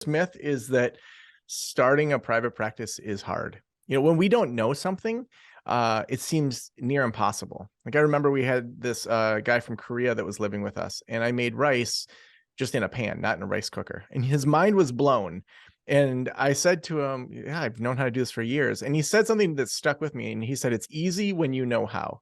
myth is that starting a private practice is hard. When we don't know something, it seems near impossible. Like I remember we had this guy from Korea that was living with us, and I made rice just in a pan, not in a rice cooker. And his mind was blown. And I said to him, yeah, I've known how to do this for years. And he said something that stuck with me. And he said, it's easy when you know how.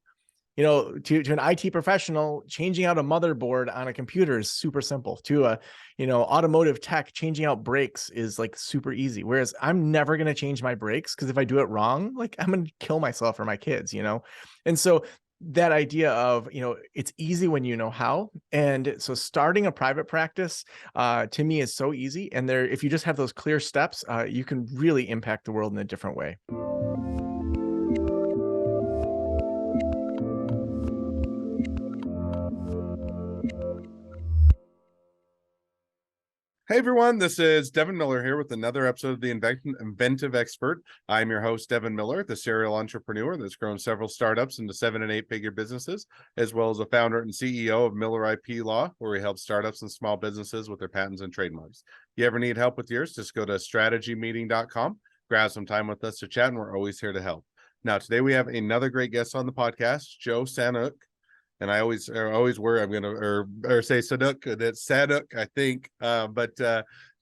To an IT professional, changing out a motherboard on a computer is super simple. To a, automotive tech, changing out brakes is like super easy. Whereas I'm never going to change my brakes because if I do it wrong, like I'm going to kill myself or my kids, And so that idea of, it's easy when you know how. And so starting a private practice to me is so easy. And if you just have those clear steps, you can really impact the world in a different way. Hey everyone, this is Devin Miller here with another episode of the Inventive Expert. I'm your host, Devin Miller, the serial entrepreneur that's grown several startups into 7- and 8-figure businesses, as well as a founder and CEO of Miller IP Law, where we help startups and small businesses with their patents and trademarks. If you ever need help with yours, just go to strategymeeting.com, grab some time with us to chat, and we're always here to help. Now, today we have another great guest on the podcast, Joe Sanok. And I always worry I'm gonna or say Sanok. That's Sanok, I think. But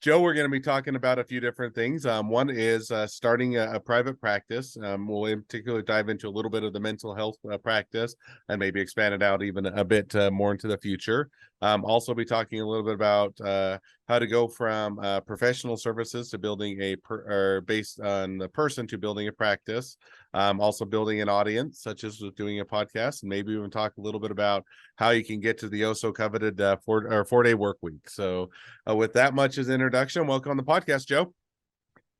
Joe, we're going to be talking about a few different things. One is starting a private practice. We'll in particular dive into a little bit of the mental health practice and maybe expand it out even a bit more into the future. Also be talking a little bit about how to go from professional services to building or based on the person to building a practice. Also building an audience, such as with doing a podcast, and maybe even talk a little bit about how you can get to the so coveted 4-day work week. So with that much as introduction, welcome on the podcast, Joe.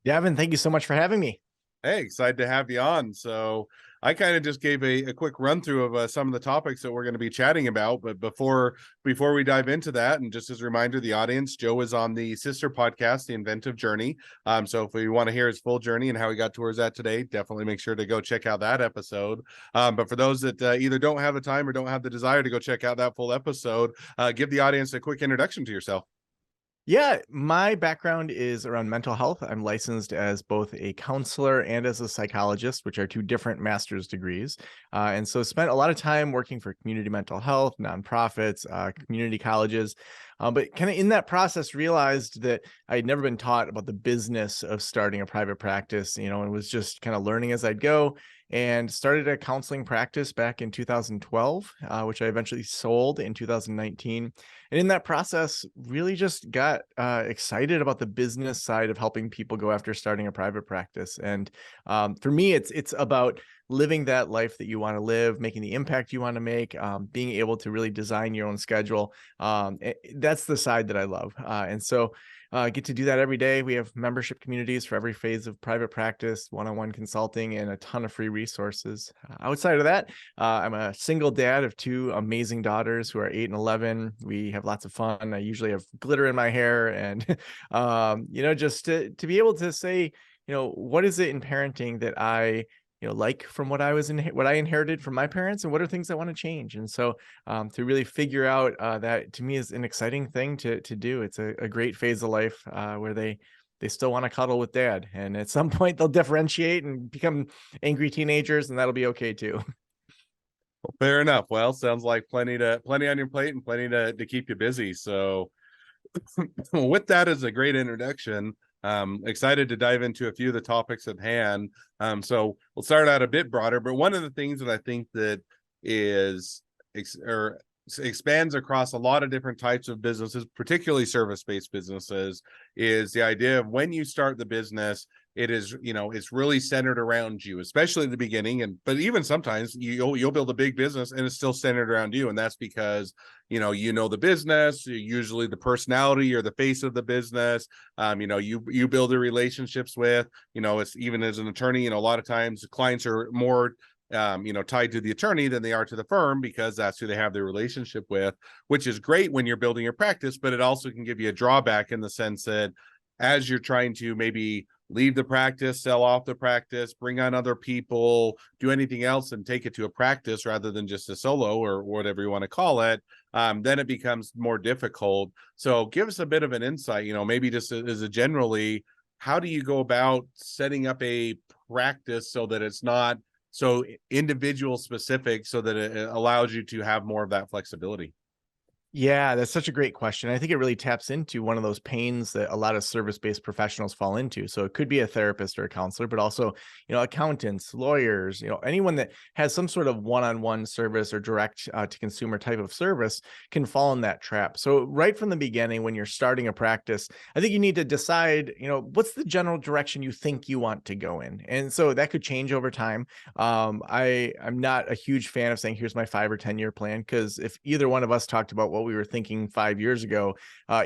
Devin, thank you so much for having me. Hey, excited to have you on. So I kind of just gave a quick run through of some of the topics that we're going to be chatting about. But before we dive into that, and just as a reminder, the audience, Joe is on the sister podcast, The Inventive Journey. So if you want to hear his full journey and how he got towards that today, definitely make sure to go check out that episode. But for those that either don't have the time or don't have the desire to go check out that full episode, give the audience a quick introduction to yourself. Yeah, my background is around mental health. I'm licensed as both a counselor and as a psychologist, which are two different master's degrees. And so spent a lot of time working for community mental health, nonprofits, community colleges. But kind of in that process, realized that I had never been taught about the business of starting a private practice, and was just kind of learning as I'd go, and started a counseling practice back in 2012, which I eventually sold in 2019. And in that process, really just got excited about the business side of helping people go after starting a private practice. And for me, it's about living that life that you want to live, making the impact you want to make, being able to really design your own schedule. That's the side that I love. And so get to do that every day. We have membership communities for every phase of private practice, one-on-one consulting, and a ton of free resources. Outside of that, I'm a single dad of 2 amazing daughters who are 8 and 11. We have lots of fun. I usually have glitter in my hair, and just to be able to say, what is it in parenting that I like from what I inherited from my parents, and what are things I want to change. And so to really figure out that, to me, is an exciting thing to do. It's a great phase of life where they still want to cuddle with dad, and at some point they'll differentiate and become angry teenagers, and that'll be okay too. Well, fair enough. Well, sounds like plenty on your plate and plenty to keep you busy. So with that as a great introduction, excited to dive into a few of the topics at hand. So we'll start out a bit broader, but one of the things that I think that expands across a lot of different types of businesses, particularly service-based businesses, is the idea of when you start the business, it is, it's really centered around you, especially in the beginning. But even sometimes you'll build a big business and it's still centered around you. And that's because, you know the business, usually the personality or the face of the business, you build the relationships with, it's even as an attorney, a lot of times clients are more tied to the attorney than they are to the firm, because that's who they have their relationship with, which is great when you're building your practice, but it also can give you a drawback in the sense that as you're trying to maybe leave the practice, sell off the practice, bring on other people, do anything else and take it to a practice rather than just a solo or whatever you want to call it, then it becomes more difficult. So give us a bit of an insight, maybe just as a generally, how do you go about setting up a practice so that it's not so individual specific, so that it allows you to have more of that flexibility? Yeah, that's such a great question. I think it really taps into one of those pains that a lot of service-based professionals fall into. So it could be a therapist or a counselor, but also, accountants, lawyers, anyone that has some sort of one-on-one service or direct to consumer type of service can fall in that trap. So right from the beginning, when you're starting a practice, I think you need to decide, what's the general direction you think you want to go in. And so that could change over time. I'm not a huge fan of saying, here's my 5 or 10 year plan, because if either one of us talked about what we were thinking 5 years ago,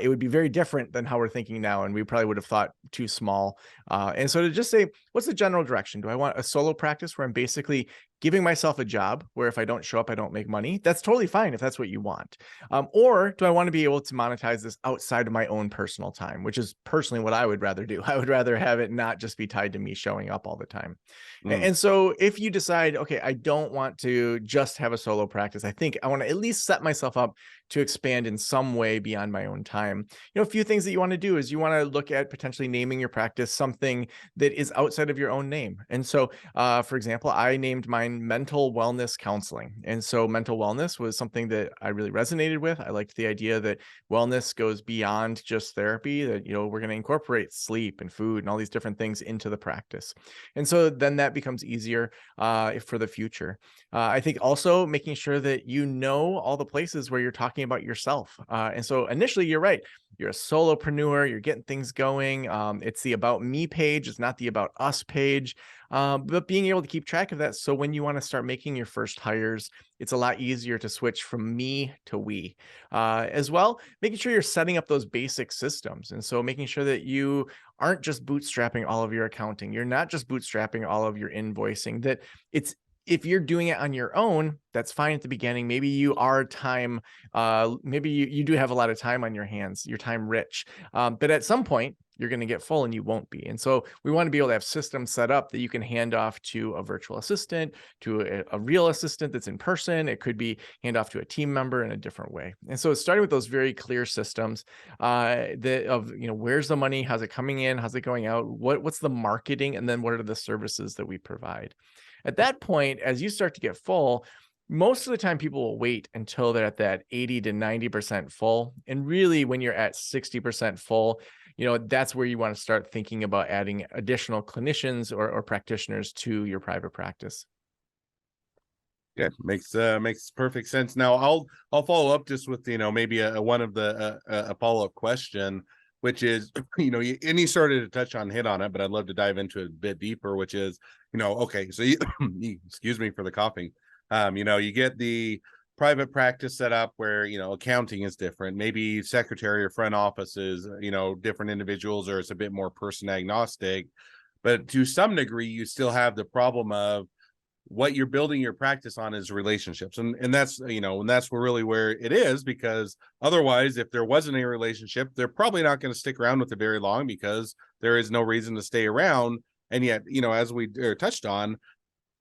it would be very different than how we're thinking now. And we probably would have thought too small. And so to just say, what's the general direction? Do I want a solo practice where I'm basically giving myself a job where if I don't show up, I don't make money? That's totally fine if that's what you want. Or do I want to be able to monetize this outside of my own personal time, which is personally what I would rather do. I would rather have it not just be tied to me showing up all the time. Mm. And so if you decide, okay, I don't want to just have a solo practice, I think I want to at least set myself up to expand in some way beyond my own time. A few things that you want to do is you want to look at potentially naming your practice something that is outside of your own name. And so, for example, I named mine Mental Wellness Counseling. And so mental wellness was something that I really resonated with. I liked the idea that wellness goes beyond just therapy, that, we're going to incorporate sleep and food and all these different things into the practice. And so then that becomes easier for the future. I think also making sure that all the places where you're talking about yourself. And so initially, you're right. You're a solopreneur. You're getting things going. It's the About Me page. It's not the About Us page. But being able to keep track of that. So when you want to start making your first hires, it's a lot easier to switch from me to we. As well, making sure you're setting up those basic systems. And so making sure that you aren't just bootstrapping all of your accounting. You're not just bootstrapping all of your invoicing, that it's if you're doing it on your own, that's fine at the beginning. Maybe you are maybe you do have a lot of time on your hands, your time rich. But at some point, you're going to get full and you won't be. And so we want to be able to have systems set up that you can hand off to a virtual assistant, to a real assistant that's in person. It could be hand off to a team member in a different way. And so it's starting with those very clear systems where's the money? How's it coming in? How's it going out? What's the marketing? And then what are the services that we provide? At that point, as you start to get full, most of the time people will wait until they're at that 80 to 90% full. And really, when you're at 60% full, that's where you want to start thinking about adding additional clinicians or practitioners to your private practice. Yeah, makes perfect sense. Now I'll follow up just with maybe a follow-up question, which is and you started to hit on it, but I'd love to dive into it a bit deeper, which is okay, so excuse me for the coughing. You get the private practice set up where accounting is different, maybe secretary or front office is different individuals, or it's a bit more person agnostic, but to some degree you still have the problem of what you're building your practice on is relationships, and that's where it is, because otherwise, if there wasn't a relationship, they're probably not going to stick around with it very long, because there is no reason to stay around. And yet, as we touched on,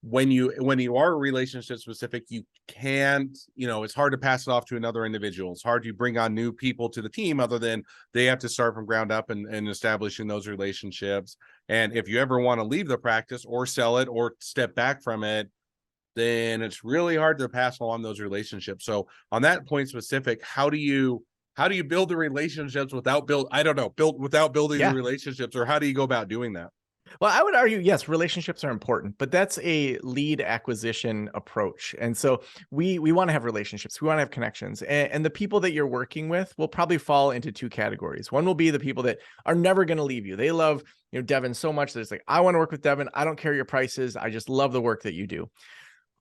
when you are relationship specific, you can't, it's hard to pass it off to another individual. It's hard to bring on new people to the team, other than they have to start from ground up and establishing those relationships. And if you ever want to leave the practice or sell it or step back from it, then it's really hard to pass along those relationships. So on that point specific, how do you build the relationships without building the Yeah. relationships, or how do you go about doing that? Well, I would argue, yes, relationships are important, but that's a lead acquisition approach. And so we want to have relationships. We want to have connections. And the people that you're working with will probably fall into two categories. One will be the people that are never going to leave you. They love, Devin so much that it's like, I want to work with Devin. I don't care your prices. I just love the work that you do.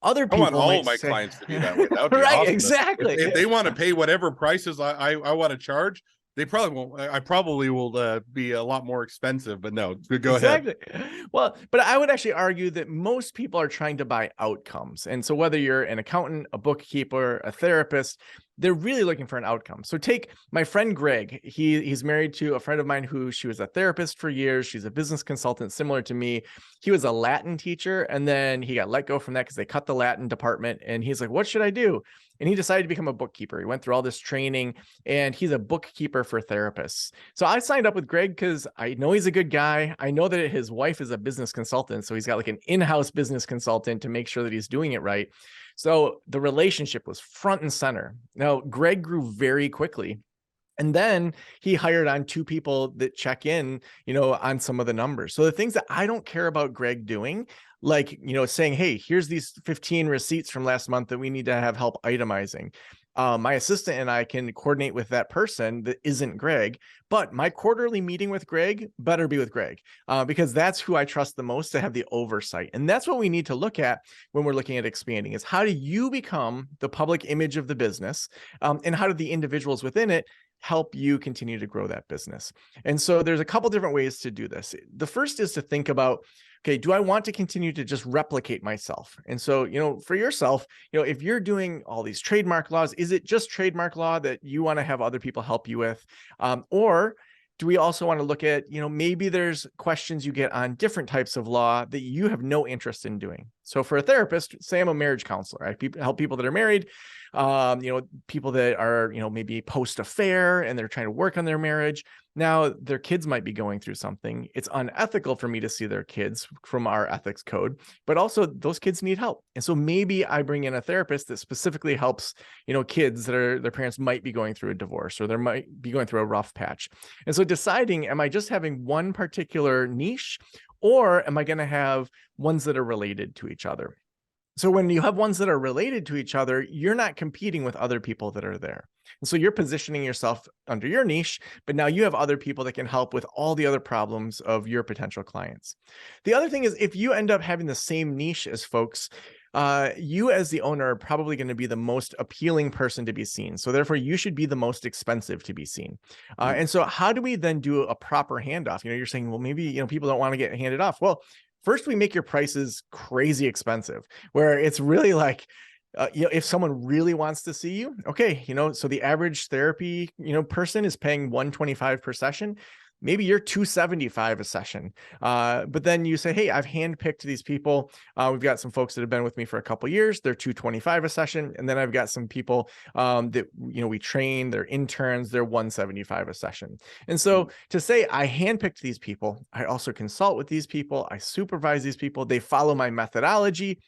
Other I want people all might of my say, clients to be that way. That would be right, awesome. exactly. If they want to pay whatever prices I want to charge, they probably won't. I probably will be a lot more expensive, but no, go ahead. Exactly. Well, but I would actually argue that most people are trying to buy outcomes. And so whether you're an accountant, a bookkeeper, a therapist, they're really looking for an outcome. So take my friend Greg. He's married to a friend of mine who she was a therapist for years. She's a business consultant similar to me. He was a Latin teacher, and then he got let go from that because they cut the Latin department. And he's like, what should I do? And he decided to become a bookkeeper. He went through all this training, and he's a bookkeeper for therapists. So I signed up with Greg because I know he's a good guy. I know that his wife is a business consultant. So he's got like an in-house business consultant to make sure that he's doing it right. So the relationship was front and center. Now, Greg grew very quickly. And then he hired on 2 people that check in, on some of the numbers. So the things that I don't care about Greg doing, like, saying, hey, here's these 15 receipts from last month that we need to have help itemizing. My assistant and I can coordinate with that person that isn't Greg, but my quarterly meeting with Greg better be with Greg, because that's who I trust the most to have the oversight. And that's what we need to look at when we're looking at expanding, is how do you become the public image of the business, and how do the individuals within it help you continue to grow that business? And so there's a couple different ways to do this. The first is to think about, okay, do I want to continue to just replicate myself? And so, for yourself, if you're doing all these trademark laws, is it just trademark law that you want to have other people help you with? Or do we also want to look at, maybe there's questions you get on different types of law that you have no interest in doing? So for a therapist, say I'm a marriage counselor, I help people that are married, people that are, maybe post-affair and they're trying to work on their marriage. Now, their kids might be going through something. It's unethical for me to see their kids from our ethics code, but also those kids need help. And so maybe I bring in a therapist that specifically helps, kids that their parents might be going through a divorce, or they might be going through a rough patch. And so deciding, am I just having one particular niche, or am I going to have ones that are related to each other? So when you have ones that are related to each other, you're not competing with other people that are there. And so you're positioning yourself under your niche, but now you have other people that can help with all the other problems of your potential clients. The other thing is, if you end up having the same niche as folks, you as the owner are probably going to be the most appealing person to be seen. So therefore, you should be the most expensive to be seen. And so how do we then do a proper handoff? You're saying, well, maybe, people don't want to get handed off. Well, first, we make your prices crazy expensive, where it's really like, if someone really wants to see you, okay, so the average therapy, person is paying $125 per session. Maybe you're $275 a session. But then you say, hey, I've handpicked these people. We've got some folks that have been with me for a couple of years. They're $225 a session. And then I've got some people that, we train, they're interns, they're $175 a session. And so to say I handpicked these people, I also consult with these people, I supervise these people, they follow my methodology.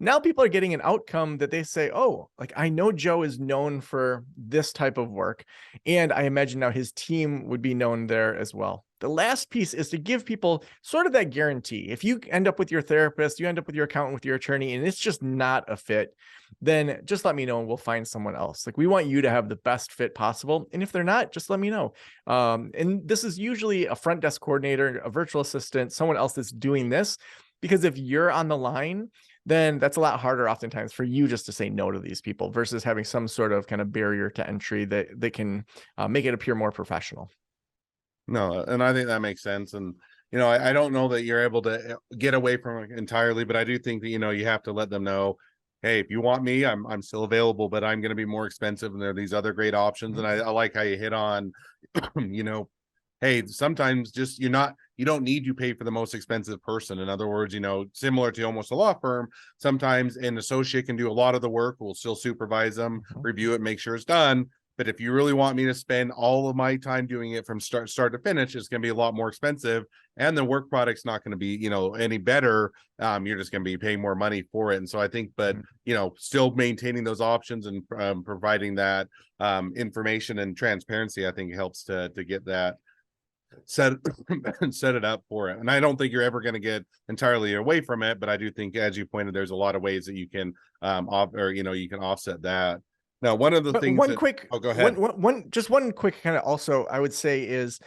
Now people are getting an outcome that they say, oh, like, I know Joe is known for this type of work, and I imagine now his team would be known there as well. The last piece is to give people sort of that guarantee. If you end up with your therapist, you end up with your accountant, with your attorney, and it's just not a fit, then just let me know and we'll find someone else. Like, we want you to have the best fit possible. And if they're not, just let me know. And this is usually a front desk coordinator, a virtual assistant, someone else that's doing this, because if you're on the line, then that's a lot harder oftentimes for you just to say no to these people versus having some sort of kind of barrier to entry that can make it appear more professional. No, and I think that makes sense. And, I don't know that you're able to get away from it entirely, but I do think that, you have to let them know, hey, if you want me, I'm still available, but I'm going to be more expensive. And there are these other great options. And I like how you hit on, hey, sometimes just you don't need to pay for the most expensive person. In other words, similar to almost a law firm, sometimes an associate can do a lot of the work. We'll still supervise them, review it, make sure it's done. But if you really want me to spend all of my time doing it from start to finish, it's going to be a lot more expensive, and the work product's not going to be, any better. You're just going to be paying more money for it. And so I think, but still maintaining those options and providing that information and transparency, I think helps to get that set it up for it. And I don't think you're ever going to get entirely away from it, but I do think, as you pointed, there's a lot of ways that you can you can offset that. Now, one of the things go ahead. One quick kind of also I would say is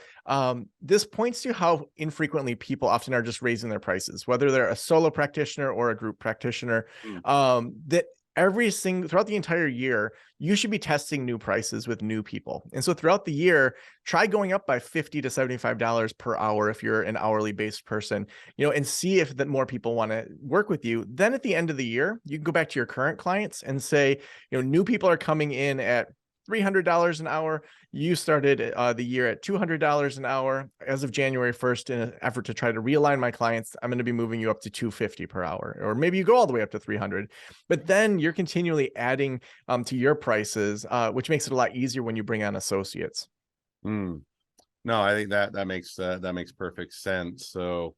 this points to how infrequently people often are just raising their prices, whether they're a solo practitioner or a group practitioner, that throughout the entire year, you should be testing new prices with new people. And so throughout the year, try going up by $50 to $75 per hour if you're an hourly based person, and see if that more people want to work with you. Then at the end of the year, you can go back to your current clients and say, new people are coming in at $300 an hour. You started the year at $200 an hour. As of January 1st, in an effort to try to realign my clients, I'm going to be moving you up to $250 per hour, or maybe you go all the way up to $300. But then you're continually adding to your prices, which makes it a lot easier when you bring on associates. Mm. No, I think that makes perfect sense. So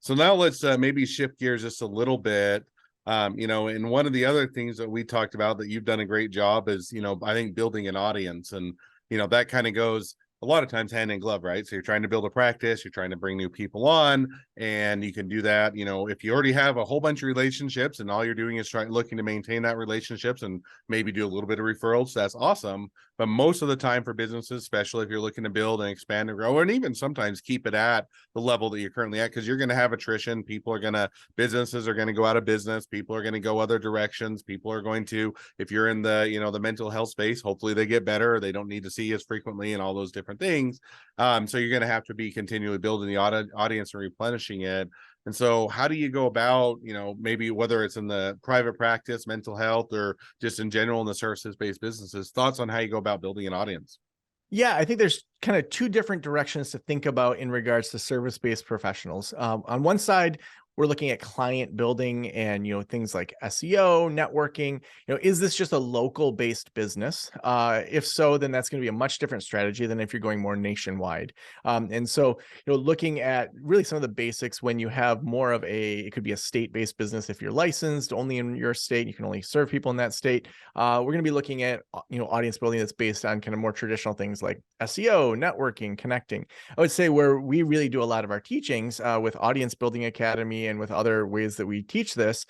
now let's maybe shift gears just a little bit. And one of the other things that we talked about that you've done a great job is, I think building an audience, and that kind of goes a lot of times hand in glove, right? So you're trying to build a practice, you're trying to bring new people on, and you can do that. If you already have a whole bunch of relationships and all you're doing is looking to maintain that relationships and maybe do a little bit of referrals, that's awesome. But most of the time for businesses, especially if you're looking to build and expand and grow, and even sometimes keep it at the level that you're currently at, because you're going to have attrition. Businesses are going to go out of business. People are going to go other directions. People are going to, if you're in the mental health space, hopefully they get better. They don't need to see you as frequently and all those different things. So you're going to have to be continually building the audience and replenishing it. And so how do you go about, maybe whether it's in the private practice, mental health, or just in general in the services-based businesses, thoughts on how you go about building an audience? Yeah, I think there's kind of two different directions to think about in regards to service-based professionals. On one side, we're looking at client building and things like SEO, networking. Is this just a local-based business? If so, then that's going to be a much different strategy than if you're going more nationwide. And so, looking at really some of the basics when you have more of it could be a state-based business. If you're licensed only in your state, you can only serve people in that state. We're going to be looking at audience building that's based on kind of more traditional things like SEO, networking, connecting. I would say where we really do a lot of our teachings with Audience Building Academy and with other ways that we teach this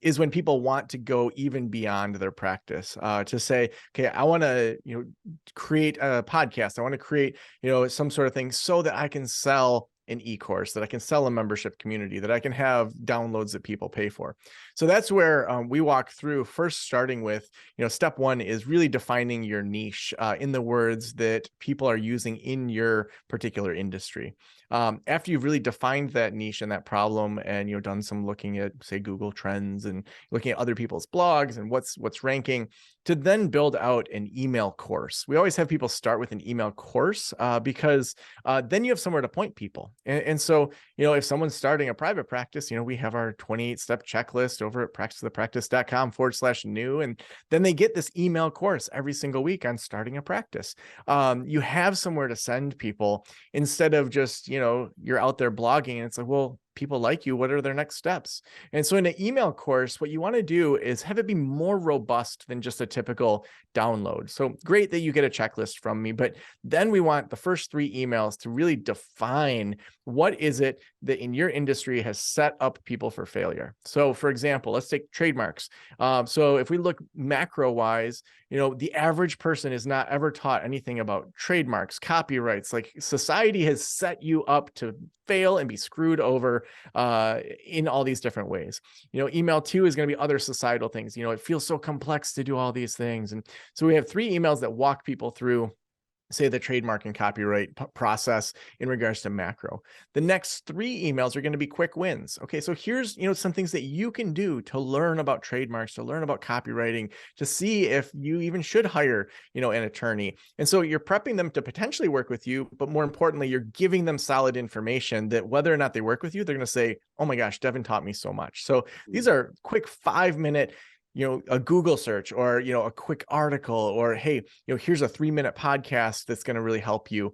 is when people want to go even beyond their practice to say, okay, I want to create a podcast. I want to create some sort of thing so that I can sell an e-course, that I can sell a membership community, that I can have downloads that people pay for. So that's where we walk through, first starting with, step one is really defining your niche in the words that people are using in your particular industry. After you've really defined that niche and that problem, and done some looking at, say, Google Trends and looking at other people's blogs and what's ranking, to then build out an email course. We always have people start with an email course because then you have somewhere to point people. And so, if someone's starting a private practice, we have our 28-step checklist over at practicethepractice.com/new. And then they get this email course every single week on starting a practice. You have somewhere to send people instead of just, you're out there blogging and it's like, well, people like you, what are their next steps? And so in an email course, what you want to do is have it be more robust than just a typical download. So great that you get a checklist from me, but then we want the first 3 emails to really define what is it that in your industry has set up people for failure. So for example, let's take trademarks. So if we look macro wise, the average person is not ever taught anything about trademarks, copyrights. Like society has set you up to fail and be screwed over in all these different ways. Email 2 is going to be other societal things. It feels so complex to do all these things. And so we have 3 emails that walk people through, say, the trademark and copyright process in regards to macro. The next 3 emails are going to be quick wins. Okay, so here's some things that you can do to learn about trademarks, to learn about copywriting, to see if you even should hire an attorney. And so you're prepping them to potentially work with you, but more importantly, you're giving them solid information that whether or not they work with you, they're going to say, oh my gosh, Devin taught me so much. So these are quick 5-minute a Google search, or, a quick article, or, hey, here's a 3-minute podcast that's going to really help you.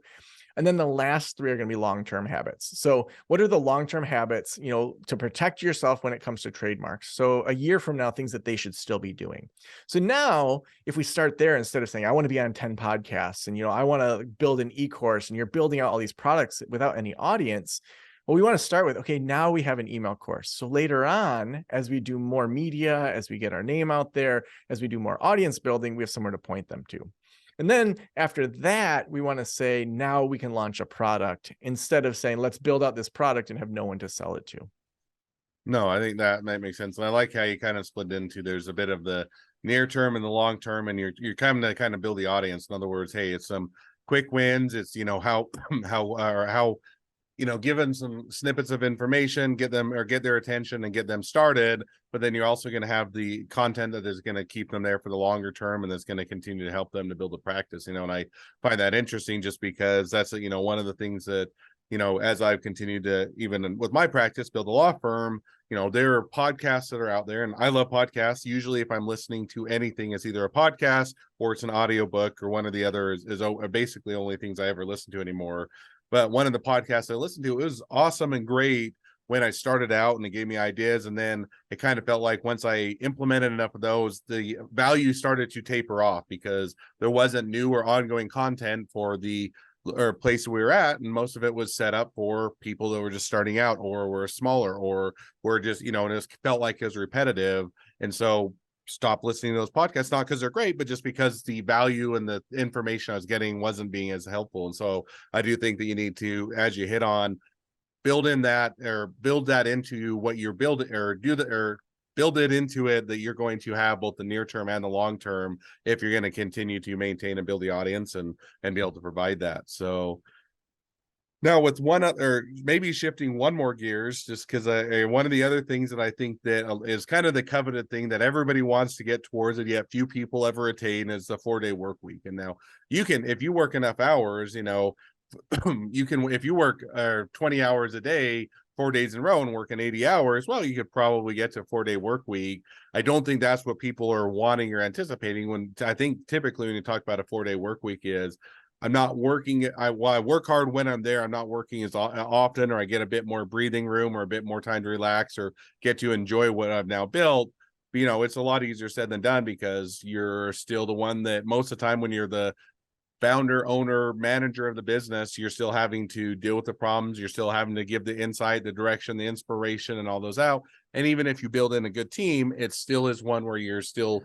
And then the last 3 are going to be long-term habits. So what are the long-term habits, to protect yourself when it comes to trademarks? So a year from now, things that they should still be doing. So now if we start there, instead of saying, I want to be on 10 podcasts and, I want to build an e-course, and you're building out all these products without any audience, well, we want to start with, okay, now we have an email course. So later on, as we do more media, as we get our name out there, as we do more audience building, we have somewhere to point them to. And then after that, we want to say, now we can launch a product, instead of saying, let's build out this product and have no one to sell it to. No, I think that makes sense. And I like how you kind of split into, there's a bit of the near term and the long term, and you're kind of build the audience. In other words, hey, it's some quick wins. It's, how give them some snippets of information, get their attention and get them started. But then you're also going to have the content that is going to keep them there for the longer term and that's going to continue to help them to build a practice, and I find that interesting just because that's, one of the things that, as I've continued to, even with my practice, build a law firm, there are podcasts that are out there, and I love podcasts. Usually if I'm listening to anything, it's either a podcast or it's an audiobook, or one or the other is basically only things I ever listen to anymore. But one of the podcasts I listened to, it was awesome and great when I started out, and it gave me ideas. And then it kind of felt like once I implemented enough of those, the value started to taper off because there wasn't new or ongoing content for the place we were at. And most of it was set up for people that were just starting out or were smaller or were just, and it felt like it was repetitive. And so stop listening to those podcasts, not because they're great, but just because the value and the information I was getting wasn't being as helpful. And so I do think that you need to, as you hit on, build that into what you're building, or build it into it that you're going to have both the near term and the long term if you're going to continue to maintain and build the audience and be able to provide that. So now with one other, maybe shifting one more gears, just because one of the other things that I think that is kind of the coveted thing that everybody wants to get towards, and yet few people ever attain, is the 4-day work week. And now you can, if you work enough hours, you can, if you work 20 hours a day, 4 days in a row and working 80 hours, well, you could probably get to a 4-day work week. I don't think that's what people are wanting or anticipating. When I think typically when you talk about a 4-day work week is, I'm not working. I work hard when I'm there. I'm not working as often, or I get a bit more breathing room or a bit more time to relax or get to enjoy what I've now built. But, it's a lot easier said than done because you're still the one that most of the time when you're the founder, owner, manager of the business, you're still having to deal with the problems. You're still having to give the insight, the direction, the inspiration, and all those out. And even if you build in a good team, it still is one where you're still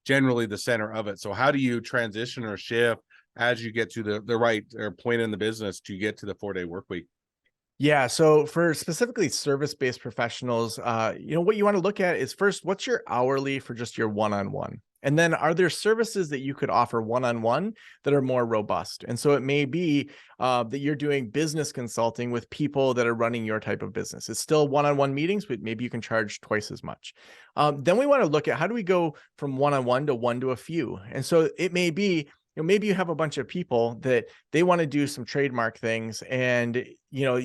generally the center of it. So how do you transition or shift as you get to the right point in the business to get to the 4-day work week? Yeah. So for specifically service-based professionals, what you want to look at is first, what's your hourly for just your one-on-one? And then are there services that you could offer one-on-one that are more robust? And so it may be that you're doing business consulting with people that are running your type of business. It's still one-on-one meetings, but maybe you can charge twice as much. Then we want to look at how do we go from one-on-one to one to a few? And so it may be, maybe you have a bunch of people that they want to do some trademark things, and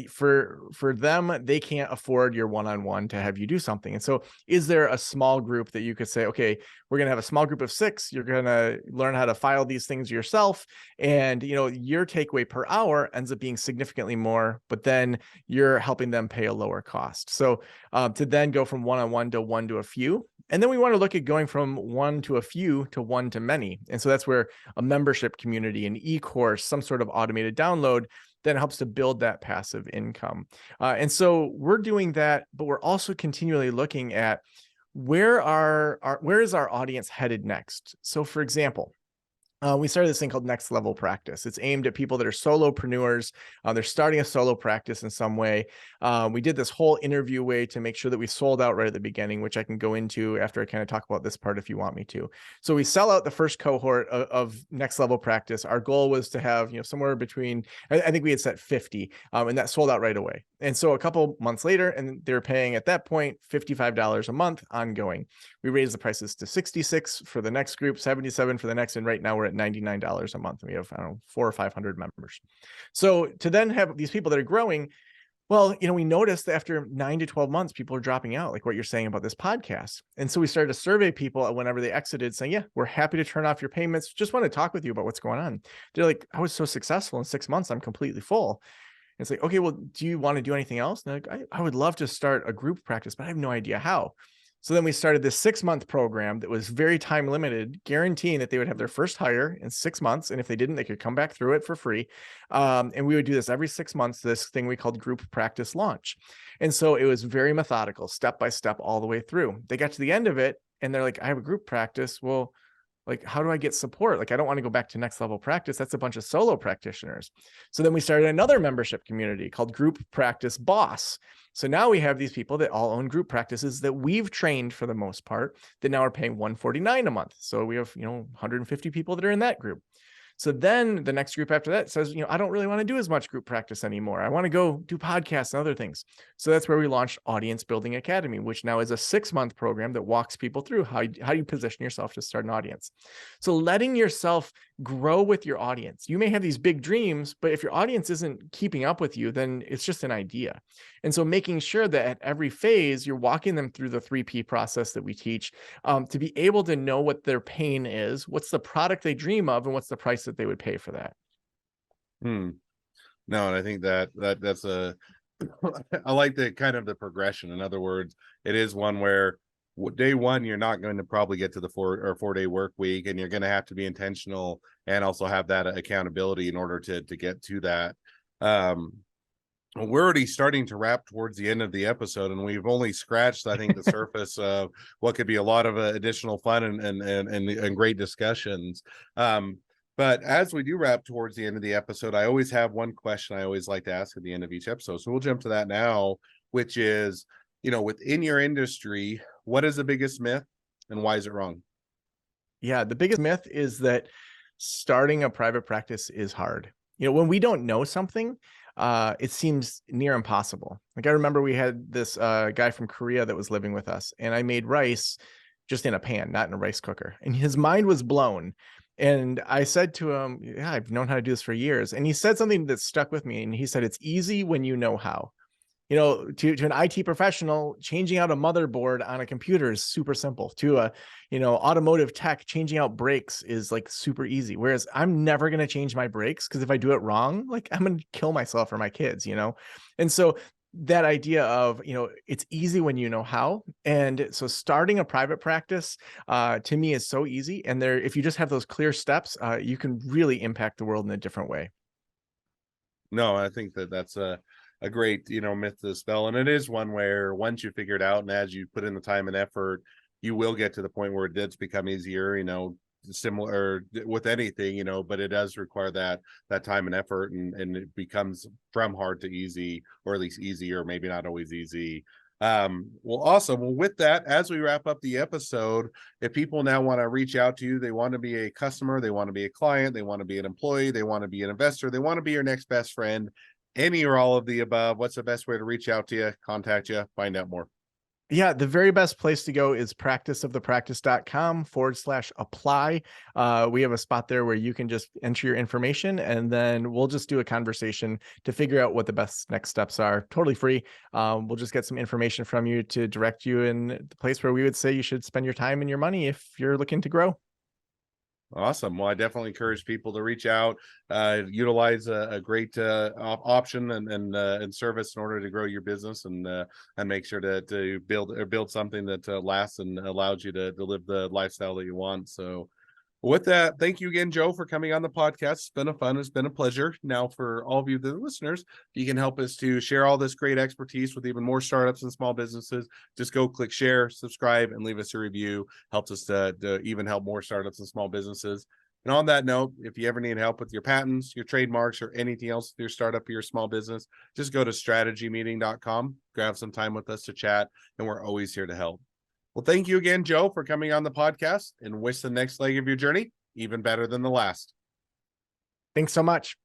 for them, they can't afford your one-on-one to have you do something. And so is there a small group that you could say, okay, we're going to have a small group of 6, you're going to learn how to file these things yourself, and your takeaway per hour ends up being significantly more, but then you're helping them pay a lower cost. So to then go from one-on-one to one to a few. And then we want to look at going from one to a few to one to many. And so that's where a membership community, an e-course, some sort of automated download then helps to build that passive income. And so we're doing that, but we're also continually looking at where is our audience headed next? So for example, we started this thing called Next Level Practice. It's aimed at people that are solopreneurs. They're starting a solo practice in some way. We did this whole interview way to make sure that we sold out right at the beginning, which I can go into after I kind of talk about this part if you want me to. So we sell out the first cohort of Next Level Practice. Our goal was to have somewhere between, I think we had set 50, and that sold out right away. And so a couple months later, and they're paying at that point $55 a month ongoing. We raised the prices to $66 for the next group, $77 for the next, and right now we're at $99 a month. We have, 400 or 500 members. So to then have these people that are growing, well, we noticed that after 9 to 12 months, people are dropping out, like what you're saying about this podcast. And so we started to survey people whenever they exited, saying, yeah, we're happy to turn off your payments. Just want to talk with you about what's going on. They're like, I was so successful in 6 months, I'm completely full. It's like, okay, well, do you want to do anything else? And they're like, I would love to start a group practice, but I have no idea how. So then we started this 6-month program that was very time limited, guaranteeing that they would have their first hire in 6 months. And if they didn't, they could come back through it for free. And we would do this every 6 months, this thing we called group practice launch. And so it was very methodical, step by step, all the way through. They got to the end of it and they're like, I have a group practice. Well, like, how do I get support? Like, I don't want to go back to Next Level Practice. That's a bunch of solo practitioners. So then we started another membership community called Group Practice Boss. So now we have these people that all own group practices that we've trained for the most part that now are paying $149 a month. So we have, 150 people that are in that group. So then the next group after that says, I don't really want to do as much group practice anymore. I want to go do podcasts and other things. So that's where we launched Audience Building Academy, which now is a 6-month program that walks people through how you position yourself to start an audience. So letting yourself grow with your audience. You may have these big dreams, but if your audience isn't keeping up with you, then it's just an idea. And so making sure that at every phase, you're walking them through the 3P process that we teach, to be able to know what their pain is, what's the product they dream of, and what's the price that they would pay for that. No, and I think that's a I like the kind of the progression. In other words, it is one where day one you're not going to probably get to the 4-day work week, and you're going to have to be intentional and also have that accountability in order to get to that. We're already starting to wrap towards the end of the episode, and we've only scratched, I think, the surface of what could be a lot of additional fun and great discussions. But as we do wrap towards the end of the episode, I always have one question I always like to ask at the end of each episode. So we'll jump to that now, which is, within your industry, what is the biggest myth and why is it wrong? Yeah, the biggest myth is that starting a private practice is hard. When we don't know something, it seems near impossible. Like I remember we had this guy from Korea that was living with us, and I made rice just in a pan, not in a rice cooker. And his mind was blown. And I said to him, yeah, I've known how to do this for years. And he said something that stuck with me. And he said, it's easy when you know how. To an IT professional, changing out a motherboard on a computer is super simple. To a, automotive tech, changing out brakes is like super easy. Whereas I'm never going to change my brakes, because if I do it wrong, like I'm going to kill myself or my kids, And so that idea of, it's easy when you know how. And so starting a private practice, to me is so easy. And if you just have those clear steps, you can really impact the world in a different way. No, I think that's a great, myth to dispel. And it is one where once you figure it out and as you put in the time and effort, you will get to the point where it does become easier, similar with anything, but it does require that time and effort, and it becomes from hard to easy, or at least easier, maybe not always easy. Well, awesome. Well, with that, as we wrap up the episode, if people now want to reach out to you, they want to be a customer, they want to be a client, they want to be an employee, they want to be an investor, they want to be your next best friend, any or all of the above, what's the best way to reach out to you, contact you, find out more? Yeah, the very best place to go is practiceofthepractice.com/apply. We have a spot there where you can just enter your information, and then we'll just do a conversation to figure out what the best next steps are. Totally free. We'll just get some information from you to direct you in the place where we would say you should spend your time and your money if you're looking to grow. Awesome. Well, I definitely encourage people to reach out, utilize a great option and service in order to grow your business and make sure to build something that lasts and allows you to live the lifestyle that you want. So with that, thank you again, Joe, for coming on the podcast. It's been it's been a pleasure. Now, for all of you, the listeners, if you can help us to share all this great expertise with even more startups and small businesses, just go click share, subscribe, and leave us a review. Helps us to even help more startups and small businesses. And on that note, if you ever need help with your patents, your trademarks, or anything else with your startup or your small business, just go to strategymeeting.com, grab some time with us to chat, and we're always here to help. Well, thank you again, Joe, for coming on the podcast, and wish the next leg of your journey even better than the last. Thanks so much.